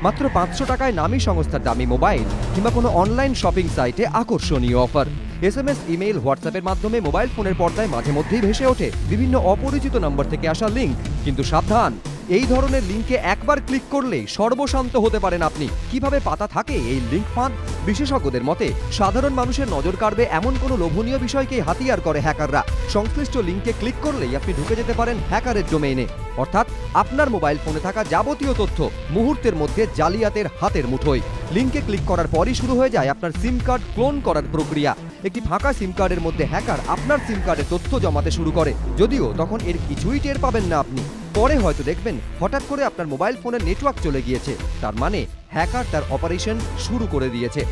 মাত্র 500 টাকায় নামী সংস্থার দামি মোবাইল কিংবা কোনো অনলাইন শপিং সাইটে আকর্ষণীয় অফার। SMS, ইমেইল, হোয়াটসঅ্যাপের মাধ্যমে মোবাইল ফোনের পর্দায় মাঝে মধ্যেই ভেসে ওঠে বিভিন্ন অপরিচিত নম্বর থেকে আসা লিঙ্ক। কিন্তু সাবধান, এই ধরনের লিঙ্কে একবার ক্লিক করলে সর্বশান্ত হতে পারেন আপনি। কিভাবে পাতা থাকে এই লিঙ্ক ফাঁদ? বিশেষজ্ঞদের মতে সাধারণ মানুষের নজর কাড়বে এমন কোনো লোভনীয় বিষয়কে হাতিয়ার করে হ্যাকাররা। সংশ্লিষ্ট লিঙ্কে ক্লিক করলেই আপনি ঢুকে যেতে পারেন হ্যাকারের ডোমেইনে, অর্থাৎ আপনার মোবাইল ফোনে থাকা যাবতীয় তথ্য মুহূর্তের মধ্যে জালিয়াতের হাতের মুঠোয়। লিঙ্কে ক্লিক করার পরই শুরু হয়ে যায় আপনার সিম কার্ড ক্লোন করার প্রক্রিয়া। একটি ফাঁকা সিম কার্ডের মধ্যে হ্যাকার আপনার সিম কার্ডের তথ্য জমাতে শুরু করে, যদিও তখন এর কিছুই টের পাবেন না আপনি। পরে হয়তো দেখবেন হঠাৎ করে আপনার মোবাইল ফোনের নেটওয়ার্ক চলে গিয়েছে, তার মানে হ্যাকার তার অপারেশন শুরু করে দিয়েছে।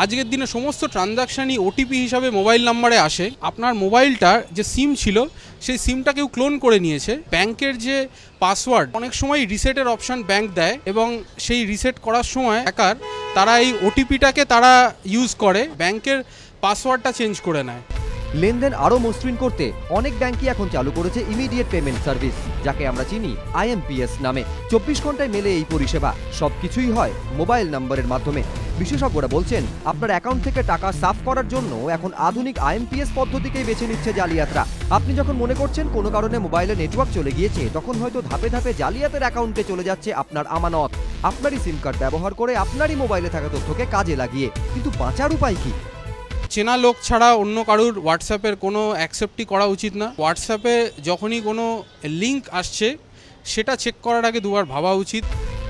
আজকের দিনে সমস্ত ট্রানজাকশানই ওটিপি হিসাবে মোবাইল নাম্বারে আসে। আপনার মোবাইলটার যে সিম ছিল সেই সিমটা কেউ ক্লোন করে নিয়েছে। ব্যাংকের যে পাসওয়ার্ড, অনেক সময় রিসেটের অপশান ব্যাংক দেয় এবং সেই রিসেট করার সময় হ্যাকার তারা এই ওটিপিটাকে তারা ইউজ করে ব্যাংকের পাসওয়ার্ডটা চেঞ্জ করে নেয়। লেনদেন আরও মসৃণ করতে অনেক ব্যাংকই এখন চালু করেছে ইমিডিয়েট পেমেন্ট সার্ভিস, যাকে আমরা চিনি IMPS নামে। 24 ঘন্টায় মেলে এই পরিষেবা। সবকিছুই হয় মোবাইল নম্বরের মাধ্যমে। বিশেষজ্ঞরা বলছেন আপনার অ্যাকাউন্ট থেকে টাকা সাফ করার জন্য এখন আধুনিক IMPS পদ্ধতিকেই বেছে নিচ্ছে জালিয়াতরা। আপনি যখন মনে করছেন কোনো কারণে মোবাইলে নেটওয়ার্ক চলে গিয়েছে, তখন হয়তো ধাপে ধাপে জালিয়াতের অ্যাকাউন্টে চলে যাচ্ছে আপনার আমানত। আপনারই সিম কার্ড ব্যবহার করে আপনারই মোবাইলে থাকা তথ্যকে কাজে লাগিয়ে। কিন্তু বাঁচার উপায় কি? চেনা লোক ছাড়া অন্য কারুর হোয়াটসঅ্যাপের কোনো অ্যাকসেপ্টই করা উচিত না। হোয়াটসঅ্যাপে যখনই কোনো লিঙ্ক আসছে সেটা চেক করার আগে দুবার ভাবা উচিত।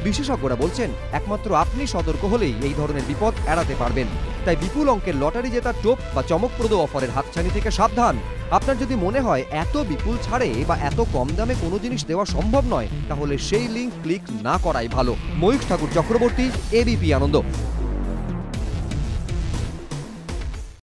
বিশেষজ্ঞরা বলছেন একমাত্র আপনি সতর্ক হলেই এই ধরনের বিপদ এড়াতে পারবেন। তাই বিপুল অঙ্কের লটারি জেতার টোপ বা চমকপ্রদ অফারের হাতছানি থেকে সাবধান। আপনার যদি মনে হয় এত বিপুল ছাড়ে বা এত কম দামে কোনো জিনিস দেওয়া সম্ভব নয়, তাহলে সেই লিঙ্ক ক্লিক না করাই ভালো। ময়ূখ ঠাকুর চক্রবর্তী, ABP আনন্দ।